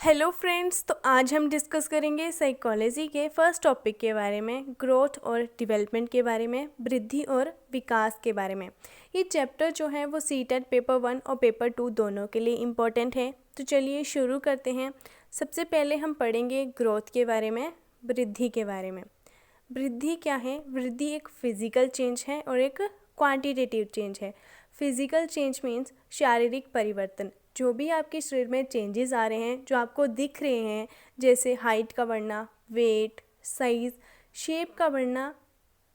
Hello friends, तो आज हम डिस्कस करेंगे साइकोलॉजी के फर्स्ट टॉपिक के बारे में, ग्रोथ और डेवलपमेंट के बारे में, वृद्धि और विकास के बारे में। ये चैप्टर जो है वो सीटेट पेपर 1 और पेपर 2 दोनों के लिए इम्पोर्टेंट है। तो चलिए शुरू करते हैं। सबसे पहले हम पढ़ेंगे ग्रोथ के बारे में, वृद्धि के बारे में। वृद्धि क्या है? वृद्धि एक फिजिकल चेंज है और एक क्वांटिटेटिव चेंज है। फिजिकल चेंज मीन्स शारीरिक परिवर्तन। जो भी आपके शरीर में चेंजेस आ रहे हैं, जो आपको दिख रहे हैं, जैसे हाइट का बढ़ना, वेट, साइज़, शेप का बढ़ना,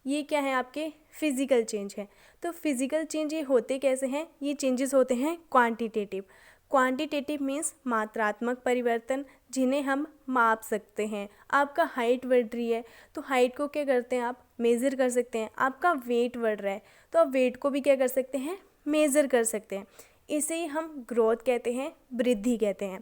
ये क्या है? आपके फिजिकल चेंज है। तो फिजिकल चेंज ये होते कैसे हैं? ये चेंजेस होते हैं क्वांटिटेटिव। क्वांटिटेटिव मीन्स मात्रात्मक परिवर्तन, जिन्हें हम माप सकते हैं। आपका हाइट बढ़ रही है तो हाइट को क्या करते हैं? आप मेज़र कर सकते हैं। आपका वेट बढ़ रहा है तो आप वेट को भी क्या कर सकते हैं? मेज़र कर सकते हैं। इसे ही हम ग्रोथ कहते हैं, वृद्धि कहते हैं।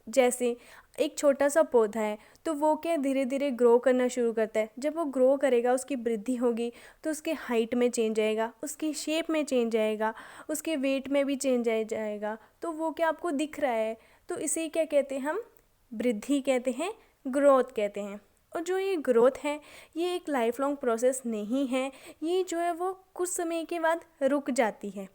जैसे एक छोटा सा पौधा है तो वो क्या धीरे धीरे ग्रो करना शुरू करता है। जब वो ग्रो करेगा, उसकी वृद्धि होगी तो उसके हाइट में चेंज आएगा, उसकी शेप में चेंज आएगा, उसके वेट में भी चेंज आ जाएगा। तो वो क्या आपको दिख रहा है, तो इसे क्या कहते हैं? हम वृद्धि कहते हैं, ग्रोथ कहते हैं। और जो ये ग्रोथ है, ये एक लाइफ लॉन्ग प्रोसेस नहीं है। ये जो है वो कुछ समय के बाद रुक जाती है।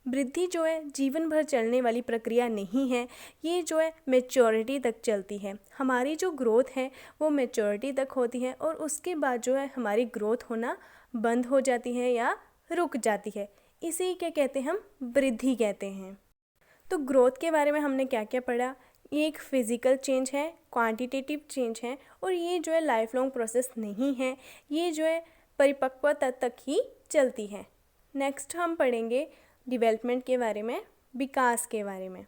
वृद्धि जो है जीवन भर चलने वाली प्रक्रिया नहीं है। ये जो है मैच्योरिटी तक चलती है। हमारी जो ग्रोथ है वो मैच्योरिटी तक होती है और उसके बाद जो है हमारी ग्रोथ होना बंद हो जाती है या रुक जाती है। इसे क्या कहते हैं? हम वृद्धि कहते हैं। तो ग्रोथ के बारे में हमने क्या क्या पढ़ा? ये एक फिजिकल चेंज है, क्वांटिटेटिव चेंज है और ये जो है लाइफ लॉन्ग प्रोसेस नहीं है। ये जो है परिपक्वता तक ही चलती है। नेक्स्ट हम पढ़ेंगे डेवलपमेंट के बारे में, विकास के बारे में।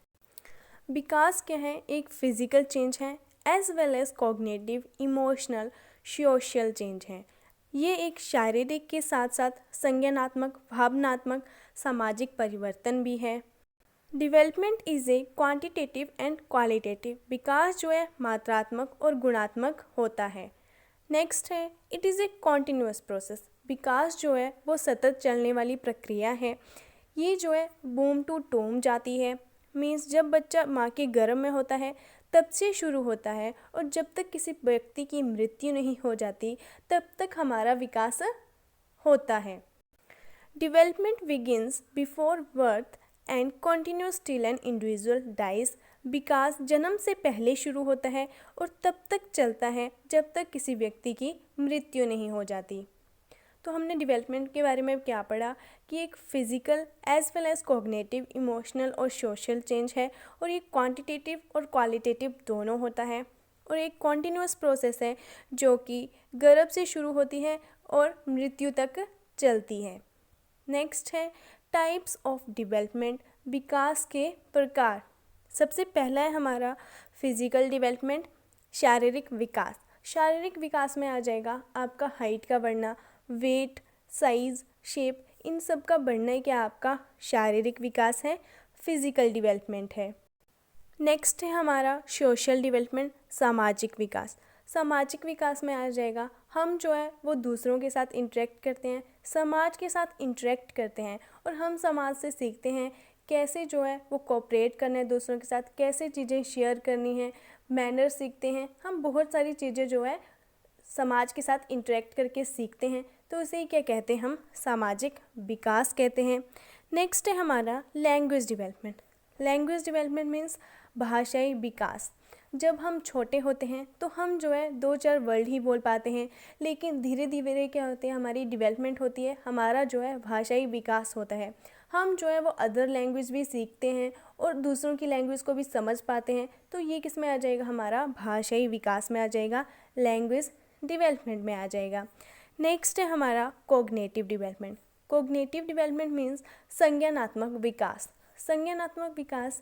विकास क्या है? एक फिजिकल चेंज है as well as cognitive, emotional, social change है। ये एक शारीरिक के साथ साथ संज्ञानात्मक, भावनात्मक, सामाजिक परिवर्तन भी है। Development is a quantitative and qualitative. विकास जो है मात्रात्मक और गुणात्मक होता है। नेक्स्ट है it is a continuous process. विकास जो है वो सतत चलने वाली प्रक्रिया है। ये जो है बूम टू टूम जाती है। मीन्स जब बच्चा माँ के गर्भ में होता है तब से शुरू होता है और जब तक किसी व्यक्ति की मृत्यु नहीं हो जाती तब तक हमारा विकास होता है। Development begins before birth and continues till an individual dies. विकास जन्म से पहले शुरू होता है और तब तक चलता है जब तक किसी व्यक्ति की मृत्यु नहीं हो जाती। तो हमने डेवलपमेंट के बारे में क्या पढ़ा कि एक physical as well as cognitive, emotional और सोशल चेंज है और ये क्वांटिटेटिव और क्वालिटेटिव दोनों होता है और एक कॉन्टिन्यूअस प्रोसेस है जो कि गर्भ से शुरू होती है और मृत्यु तक चलती है। नेक्स्ट है टाइप्स ऑफ डेवलपमेंट, विकास के प्रकार। सबसे पहला है हमारा फिजिकल डेवलपमेंट, शारीरिक विकास। शारीरिक विकास में आ जाएगा आपका हाइट का बढ़ना, वेट, साइज़, शेप, इन सब का बढ़ना ही क्या आपका शारीरिक विकास है, फिजिकल डेवलपमेंट है। नेक्स्ट है हमारा सोशल डेवलपमेंट, सामाजिक विकास। सामाजिक विकास में आ जाएगा हम जो है वो दूसरों के साथ इंटरेक्ट करते हैं, समाज के साथ इंटरेक्ट करते हैं और हम समाज से सीखते हैं कैसे जो है वो कोऑपरेट करना है दूसरों के साथ, कैसे चीज़ें शेयर करनी है, मैनर सीखते हैं। हम बहुत सारी चीज़ें जो है समाज के साथ इंटरेक्ट करके सीखते हैं। तो इसे क्या कहते हैं? हम सामाजिक विकास कहते हैं। नेक्स्ट है हमारा language development. Language development means भाषाई विकास। जब हम छोटे होते हैं तो हम जो है 2-4 वर्ड ही बोल पाते हैं, लेकिन धीरे धीरे क्या होते हैं, हमारी डेवलपमेंट होती है, हमारा जो है भाषाई विकास होता है। हम जो है वो अदर लैंग्वेज भी सीखते हैं और दूसरों की लैंग्वेज को भी समझ पाते हैं। तो ये किस में आ जाएगा? हमारा भाषाई विकास में आ जाएगा, लैंग्वेज डेवलपमेंट में आ जाएगा। नेक्स्ट है हमारा cognitive development. Cognitive development means संज्ञानात्मक विकास। संज्ञानात्मक विकास,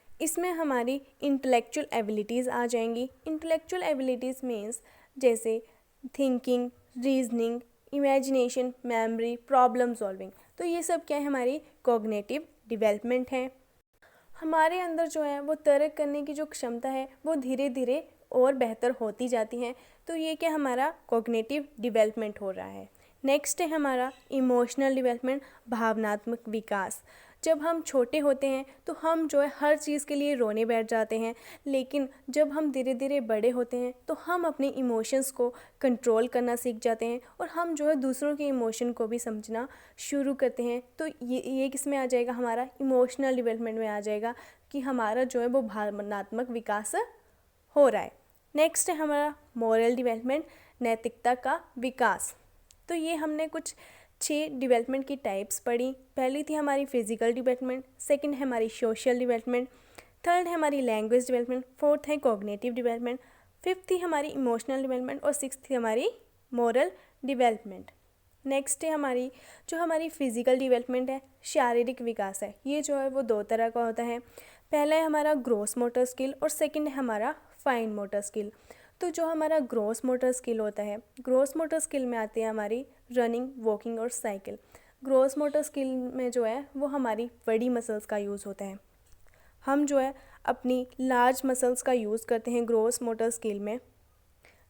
इसमें हमारी इंटेलेक्चुअल एबिलिटीज़ आ जाएंगी। इंटेलेक्चुअल एबिलिटीज़ मीन्स जैसे thinking, reasoning, imagination, memory, problem solving. तो ये सब क्या है? हमारी कोग्निटिव डेवलपमेंट है। हमारे अंदर जो है वो तर्क करने की जो क्षमता है वो धीरे धीरे और बेहतर होती जाती है। तो ये क्या हमारा कोग्निटिव डेवलपमेंट हो रहा है। नेक्स्ट है हमारा इमोशनल डेवलपमेंट, भावनात्मक विकास। जब हम छोटे होते हैं तो हम जो है हर चीज़ के लिए रोने बैठ जाते हैं, लेकिन जब हम धीरे धीरे बड़े होते हैं तो हम अपने इमोशंस को कंट्रोल करना सीख जाते हैं और हम जो है दूसरों के इमोशन को भी समझना शुरू करते हैं। तो ये किस में आ जाएगा, हमारा इमोशनल डेवलपमेंट में आ जाएगा कि हमारा जो है वो भावनात्मक विकास हो रहा है। नेक्स्ट है हमारा मॉरल डेवलपमेंट, नैतिकता का विकास। तो ये हमने कुछ 6 डेवलपमेंट की टाइप्स पढ़ी। पहली थी हमारी फिजिकल डेवलपमेंट, सेकंड है हमारी सोशल डेवलपमेंट, थर्ड है हमारी लैंग्वेज डेवलपमेंट, फोर्थ है कॉग्निटिव डेवलपमेंट, फिफ्थ थी हमारी इमोशनल डेवलपमेंट और सिक्स्थ थी हमारी मॉरल डेवलपमेंट। नेक्स्ट है हमारी फिजिकल डेवलपमेंट है, शारीरिक विकास है। ये जो है वो 2 तरह का होता है। पहला है हमारा ग्रॉस मोटर स्किल और सेकंड है हमारा फाइन मोटर स्किल। तो जो हमारा ग्रॉस मोटर स्किल होता है, ग्रॉस मोटर स्किल में आती है हमारी रनिंग, वॉकिंग और साइकिल। ग्रॉस मोटर स्किल में जो है वो हमारी बड़ी मसल्स का यूज़ होता है। हम जो है अपनी लार्ज मसल्स का यूज़ करते हैं ग्रॉस मोटर स्किल में।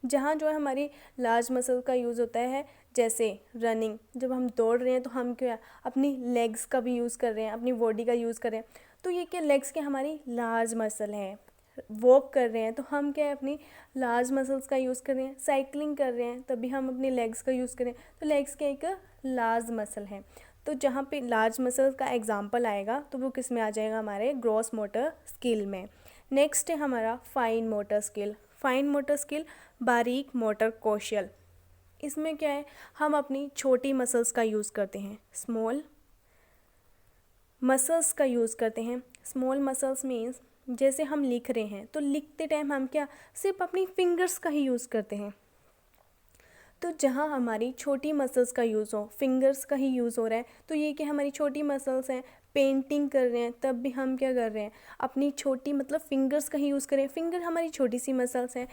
जहाँ जो है हमारी लार्ज मसल का यूज़ होता है, जैसे रनिंग, जब हम दौड़ रहे हैं तो हम क्या अपनी लेग्स का भी यूज़ कर रहे हैं, अपनी बॉडी का यूज़ कर रहे हैं, तो ये क्या लेग्स की हमारी लार्ज मसल है। वॉक कर रहे हैं तो हम क्या है अपनी लार्ज मसल्स का यूज़ कर रहे हैं। साइकिलिंग कर रहे हैं तभी हम अपनी लेग्स का यूज़ करें, तो लेग्स क्या एक लार्ज मसल है। तो जहाँ पे लार्ज मसल का एग्जांपल आएगा तो वो किस में आ जाएगा, हमारे ग्रॉस मोटर स्किल में। नेक्स्ट है हमारा fine motor skill. Fine motor skill बारीक मोटर कौशल। इसमें क्या है, हम अपनी छोटी मसल्स का यूज़ करते हैं, स्मॉल मसल्स का यूज़ करते हैं। स्मॉल मसल्स मीन्स जैसे हम लिख रहे हैं तो लिखते टाइम हम क्या सिर्फ अपनी फिंगर्स का ही यूज़ करते हैं। तो जहाँ हमारी छोटी मसल्स का यूज़ हो, फिंगर्स का ही यूज़ हो रहा है, तो ये कि हमारी छोटी मसल्स हैं। पेंटिंग कर रहे हैं तब भी हम क्या कर रहे हैं, अपनी छोटी मतलब फिंगर्स का ही यूज़ करें। फिंगर हमारी छोटी सी मसल्स हैं।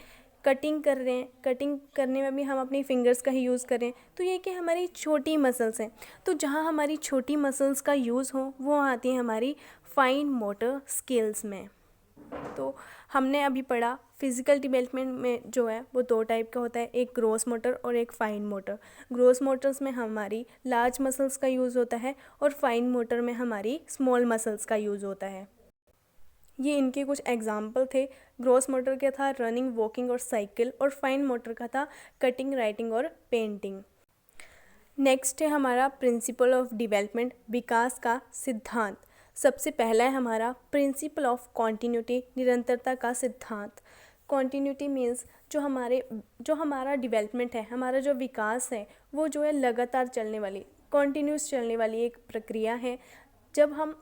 कटिंग कर रहे हैं, कटिंग करने में भी हम अपनी फिंगर्स का ही यूज़ करें, तो ये कि हमारी छोटी मसल्स हैं। तो जहाँ हमारी छोटी मसल्स का यूज़ हो वो आती है हमारी फाइन मोटर स्किल्स में। तो हमने अभी पढ़ा फिज़िकल डेवलपमेंट में जो है वो 2 टाइप का होता है, एक ग्रॉस मोटर और एक फाइन मोटर। ग्रॉस मोटर्स में हमारी लार्ज मसल्स का यूज़ होता है और फाइन मोटर में हमारी स्मॉल मसल्स का यूज़ होता है। ये इनके कुछ एग्जाम्पल थे। ग्रॉस मोटर का था रनिंग, वॉकिंग और साइकिल, और फाइन मोटर का था कटिंग, राइटिंग और पेंटिंग। नेक्स्ट है हमारा प्रिंसिपल ऑफ डेवलपमेंट, विकास का सिद्धांत। सबसे पहला है हमारा प्रिंसिपल ऑफ कॉन्टिन्यूटी, निरंतरता का सिद्धांत। कॉन्टिन्यूटी मीन्स जो हमारा डेवलपमेंट है, हमारा जो विकास है वो जो है लगातार चलने वाली, कॉन्टिन्यूस चलने वाली एक प्रक्रिया है। जब हम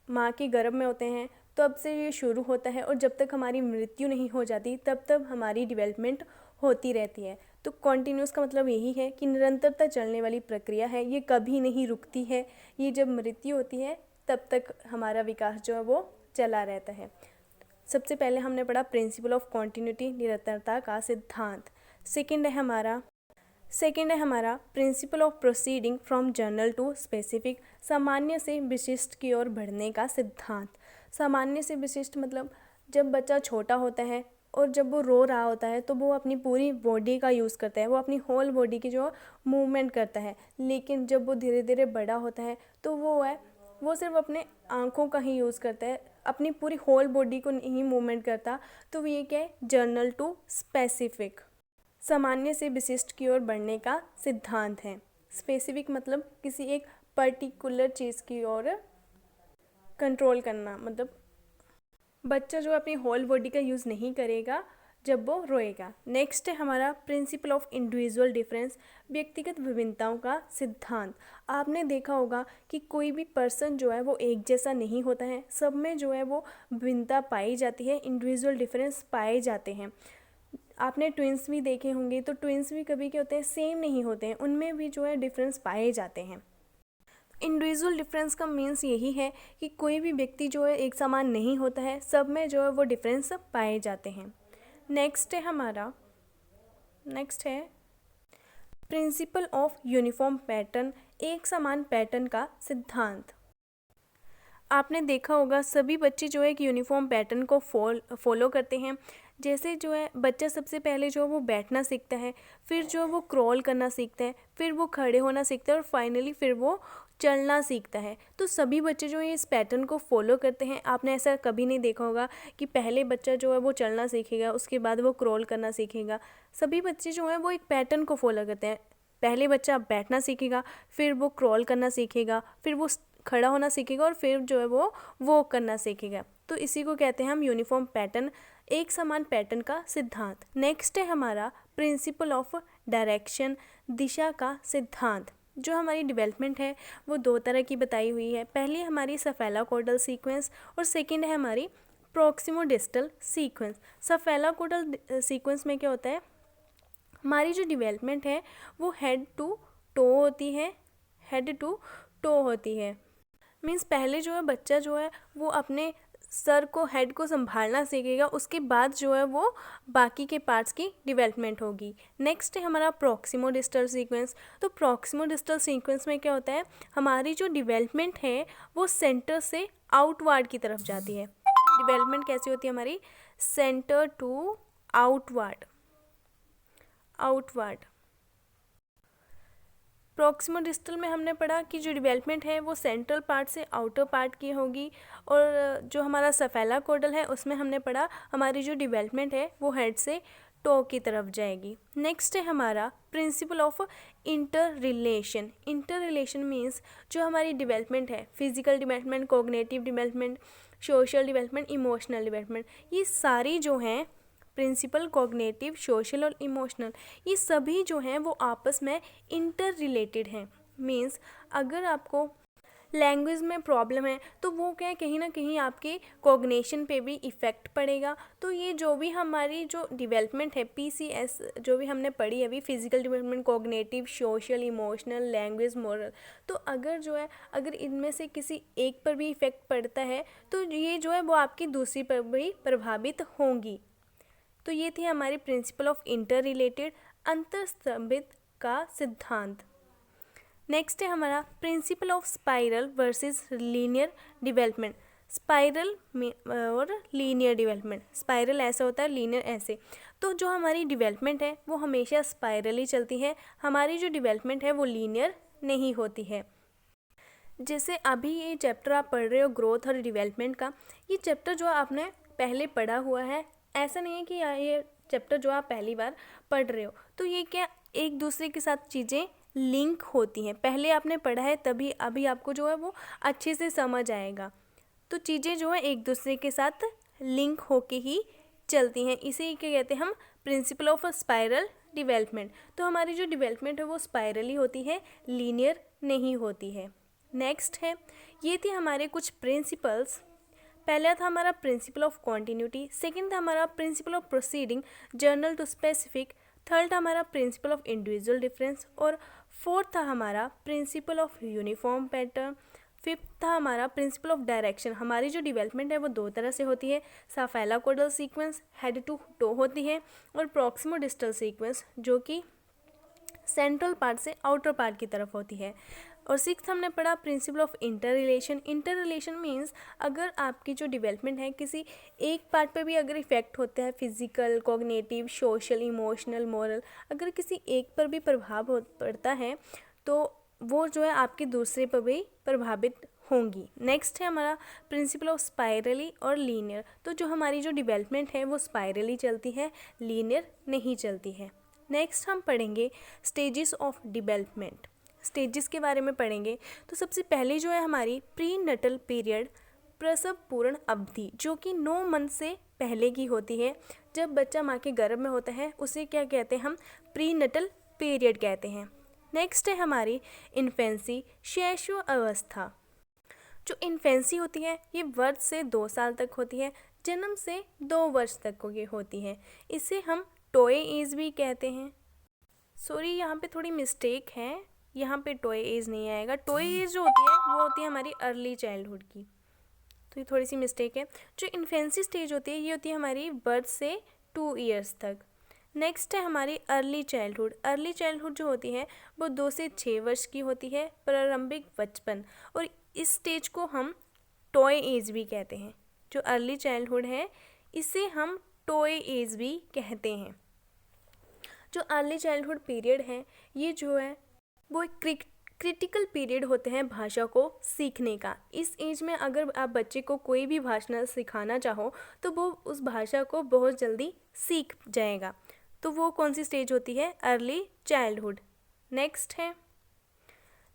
माँ के गर्भ में होते हैं तब से ये शुरू होता है और जब तक हमारी मृत्यु नहीं हो जाती तब तक हमारी डेवलपमेंट होती रहती है। तो कॉन्टिन्यूस का मतलब यही है कि निरंतरता चलने वाली प्रक्रिया है, ये कभी नहीं रुकती है। ये जब मृत्यु होती है तब तक हमारा विकास जो है वो चला रहता है। सबसे पहले हमने पढ़ा प्रिंसिपल ऑफ कॉन्टिन्यूटी, निरंतरता का सिद्धांत। सेकंड है हमारा principle of proceeding from general to specific, सामान्य से विशिष्ट की ओर बढ़ने का सिद्धांत। सामान्य से विशिष्ट मतलब जब बच्चा छोटा होता है और जब वो रो रहा होता है तो वो अपनी पूरी बॉडी का यूज़ करता है, वो अपनी होल बॉडी की जो मूवमेंट करता है। लेकिन जब वो धीरे धीरे बड़ा होता है तो वो सिर्फ अपने आँखों का ही यूज़ करता है, अपनी पूरी होल बॉडी को नहीं मूवमेंट करता। तो ये क्या है, जनरल टू स्पेसिफिक, सामान्य से विशिष्ट की ओर बढ़ने का सिद्धांत है। स्पेसिफिक मतलब किसी एक पर्टिकुलर चीज़ की ओर कंट्रोल करना, मतलब बच्चा जो अपनी होल बॉडी का यूज़ नहीं करेगा जब वो रोएगा। नेक्स्ट है हमारा प्रिंसिपल ऑफ इंडिविजुअल डिफरेंस, व्यक्तिगत विभिन्नताओं का सिद्धांत। आपने देखा होगा कि कोई भी पर्सन जो है वो एक जैसा नहीं होता है, सब में जो है वो विभिन्नता पाई जाती है, इंडिविजुअल डिफरेंस पाए जाते हैं। आपने ट्विंस भी देखे होंगे, तो ट्विंस भी कभी क्या होते हैं, सेम नहीं होते हैं, उनमें भी जो है डिफरेंस पाए जाते हैं। इंडिविजुअल डिफरेंस का मीन्स यही है कि कोई भी व्यक्ति जो है एक समान नहीं होता है, सब में जो है वो डिफरेंस पाए जाते हैं। नेक्स्ट है प्रिंसिपल ऑफ यूनिफॉर्म पैटर्न, एक समान पैटर्न का सिद्धांत। आपने देखा होगा सभी बच्चे जो है एक यूनिफॉर्म पैटर्न को फॉलो करते हैं। जैसे जो है बच्चा सबसे पहले जो वो बैठना सीखता है, फिर जो वो क्रॉल करना सीखता है, फिर वो खड़े होना सीखता है और फाइनली फिर वो चलना सीखता है। तो सभी बच्चे जो है इस पैटर्न को फॉलो करते हैं। आपने ऐसा कभी नहीं देखा होगा कि पहले बच्चा जो है वो चलना सीखेगा, उसके बाद वो क्रॉल करना सीखेगा। सभी बच्चे जो हैं वो एक पैटर्न को फॉलो करते हैं। पहले बच्चा बैठना सीखेगा, फिर वो क्रॉल करना सीखेगा, फिर वो खड़ा होना सीखेगा और फिर जो है वो वॉक करना सीखेगा। तो इसी को कहते हैं हम यूनिफॉर्म पैटर्न, एक समान पैटर्न का सिद्धांत। नेक्स्ट है हमारा प्रिंसिपल ऑफ डायरेक्शन, दिशा का सिद्धांत। जो हमारी डेवलपमेंट है वो दो तरह की बताई हुई है। पहली हमारी सेफेलोकॉर्डल सीक्वेंस और सेकंड है हमारी प्रॉक्सिमोडिस्टल सीक्वेंस। सेफेलोकॉर्डल सीक्वेंस में क्या होता है, हमारी जो डेवलपमेंट है वो हेड टू टो होती है, हेड टू टो होती है। मीन्स पहले जो है बच्चा जो है वो अपने सर को, हेड को संभालना सीखेगा, उसके बाद जो है वो बाकी के पार्ट्स की डेवलपमेंट होगी। नेक्स्ट है हमारा प्रॉक्सिमोडिस्टल सीक्वेंस। तो प्रॉक्सिमोडिस्टल सीक्वेंस में क्या होता है, हमारी जो डेवलपमेंट है वो सेंटर से आउटवर्ड की तरफ जाती है। डेवलपमेंट कैसी होती है हमारी, सेंटर टू आउटवर्ड, आउटवर्ड। प्रॉक्सिमोडिस्टल में हमने पढ़ा कि जो डेवलपमेंट है वो सेंट्रल पार्ट से आउटर पार्ट की होगी, और जो हमारा सेफेलोकॉर्डल है उसमें हमने पढ़ा हमारी जो डेवलपमेंट है वो हेड से टो की तरफ जाएगी। नेक्स्ट है हमारा principle of inter relation. Inter relation means जो हमारी डेवलपमेंट है, physical development, cognitive development, social development, emotional development, ये सारी जो हैं प्रिंसिपल, कॉग्निटिव, सोशल और इमोशनल, ये सभी जो हैं वो आपस में इंटर रिलेटेड हैं। मीन्स अगर आपको लैंग्वेज में प्रॉब्लम है तो वो क्या है, कहीं ना कहीं आपके कॉग्निशन पे भी इफ़ेक्ट पड़ेगा। तो ये जो भी हमारी जो डेवलपमेंट है PCS जो भी हमने पढ़ी है अभी, physical development, cognitive, social, emotional, language, moral, तो अगर जो है अगर इनमें से किसी एक पर भी इफ़ेक्ट पड़ता है तो ये जो है वो आपकी दूसरी पर भी प्रभावित होंगी। तो ये थी हमारी प्रिंसिपल ऑफ इंटर रिलेटेड, अंतर्संबंध का सिद्धांत। नेक्स्ट है हमारा principle of spiral versus linear development. Spiral में और लीनियर डेवलपमेंट, स्पाइरल ऐसा होता है, लीनियर ऐसे। तो जो हमारी डेवलपमेंट है वो हमेशा स्पाइरल ही चलती है, हमारी जो डेवलपमेंट है वो लीनियर नहीं होती है। जैसे अभी ये चैप्टर आप पढ़ रहे हो ग्रोथ और डेवलपमेंट का, ये चैप्टर जो आपने पहले पढ़ा हुआ है, ऐसा नहीं है कि ये चैप्टर जो आप पहली बार पढ़ रहे हो। तो ये क्या एक दूसरे के साथ चीज़ें लिंक होती हैं, पहले आपने पढ़ा है तभी अभी आपको जो है वो अच्छे से समझ आएगा। तो चीज़ें जो है एक दूसरे के साथ लिंक होके ही चलती हैं, इसे क्या कहते हैं हम, प्रिंसिपल ऑफ स्पाइरल डेवलपमेंट। तो हमारी जो डेवलपमेंट है वो स्पाइरल ही होती है, लीनियर नहीं होती है। नेक्स्ट है, ये थी हमारे कुछ प्रिंसिपल्स। पहला था हमारा प्रिंसिपल ऑफ कॉन्टिन्यूटी, सेकंड था हमारा principle of proceeding general to specific, third था हमारा प्रिंसिपल ऑफ इंडिविजुअल डिफरेंस, और फोर्थ था हमारा principle of uniform pattern, fifth था हमारा प्रिंसिपल ऑफ डायरेक्शन। हमारी जो डेवलपमेंट है वो दो तरह से होती है, सेफेलोकॉर्डल सीक्वेंस हेड टू टो होती है, और प्रॉक्सिमोडिस्टल सीक्वेंस जो कि सेंट्रल पार्ट से आउटर पार्ट की तरफ होती है। और सिक्स्थ हमने पढ़ा principle of inter relation. Inter relation means अगर आपकी जो डेवलपमेंट है किसी एक पार्ट पर भी अगर इफेक्ट होता है, physical, cognitive, social, emotional, moral, अगर किसी एक पर भी प्रभाव पड़ता है तो वो जो है आपके दूसरे पर भी प्रभावित होंगी। नेक्स्ट है हमारा प्रिंसिपल ऑफ स्पाइरली और लीनियर। तो जो हमारी जो डेवलपमेंट है वो स्पाइरली चलती है, लीनियर नहीं चलती है। नेक्स्ट हम पढ़ेंगे स्टेजेस ऑफ डेवलपमेंट। स्टेजेस के बारे में पढ़ेंगे। तो सबसे पहले जो है हमारी प्री नटल पीरियड, प्रसव पूर्ण अवधि, जो कि 9 मंथ से पहले की होती है। जब बच्चा माँ के गर्भ में होता है उसे क्या कहते हैं हम, प्री नटल पीरियड कहते हैं। नेक्स्ट है हमारी इन्फेंसी, शैशव अवस्था। जो इन्फेंसी होती है ये वर्ष से 2 साल तक होती है, जन्म से 2 वर्ष तक की होती है। इसे हम टॉय एज भी कहते हैं। सॉरी यहाँ पे थोड़ी मिस्टेक है, यहाँ पे टॉय एज नहीं आएगा। टॉय एज जो होती है वो होती है हमारी अर्ली चाइल्डहुड की, तो ये थोड़ी सी मिस्टेक है। जो इन्फेंसी स्टेज होती है ये होती है हमारी बर्थ से 2 ईयर्स तक। नेक्स्ट है हमारी अर्ली चाइल्डहुड। अर्ली चाइल्डहुड जो होती है वो 2 से 6 वर्ष की होती है, प्रारंभिक बचपन, और इस स्टेज को हम टॉय एज भी कहते हैं। जो अर्ली चाइल्डहुड है इसे हम टॉय एज भी कहते हैं। जो अर्ली चाइल्डहुड पीरियड है ये जो है वो एक क्रिटिकल पीरियड होते हैं भाषा को सीखने का। इस एज में अगर आप बच्चे को कोई भी भाषा सिखाना चाहो तो वो उस भाषा को बहुत जल्दी सीख जाएगा। तो वो कौन सी स्टेज होती है? Early childhood. नेक्स्ट है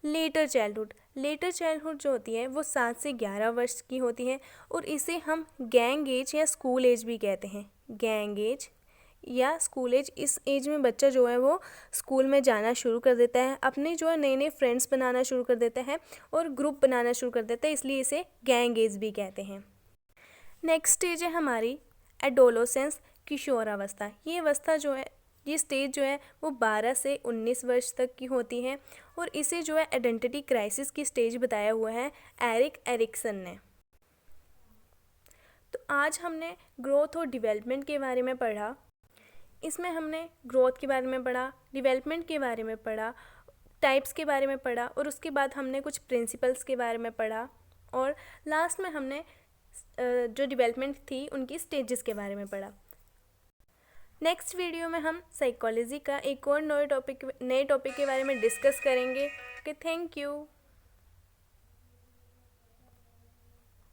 लेटर चाइल्डहुड। लेटर चाइल्डहुड जो होती है वो 7 से 11 वर्ष की होती है और इसे हम गैंग एज या स्कूल एज भी कहते हैं। गैंग एज या स्कूल एज, इस एज में बच्चा जो है वो स्कूल में जाना शुरू कर देता है, अपने जो है नए नए फ्रेंड्स बनाना शुरू कर देता है और ग्रुप बनाना शुरू कर देता है, इसलिए इसे गैंग एज भी कहते हैं। नेक्स्ट स्टेज है हमारी एडोलोसेंस, किशोरावस्था। ये अवस्था जो है, ये स्टेज जो है वो 12 से 19 वर्ष तक की होती है और इसे जो है आइडेंटिटी क्राइसिस की स्टेज बताया हुआ है एरिक एरिक्सन ने। तो आज हमने ग्रोथ और डेवलपमेंट के बारे में पढ़ा। इसमें हमने ग्रोथ के बारे में पढ़ा, डेवलपमेंट के बारे में पढ़ा, टाइप्स के बारे में पढ़ा और उसके बाद हमने कुछ प्रिंसिपल्स के बारे में पढ़ा और लास्ट में हमने जो डेवलपमेंट थी उनकी स्टेजेस के बारे में पढ़ा। नेक्स्ट वीडियो में हम साइकोलॉजी का एक और नए टॉपिक के बारे में डिस्कस करेंगे। Okay, thank you.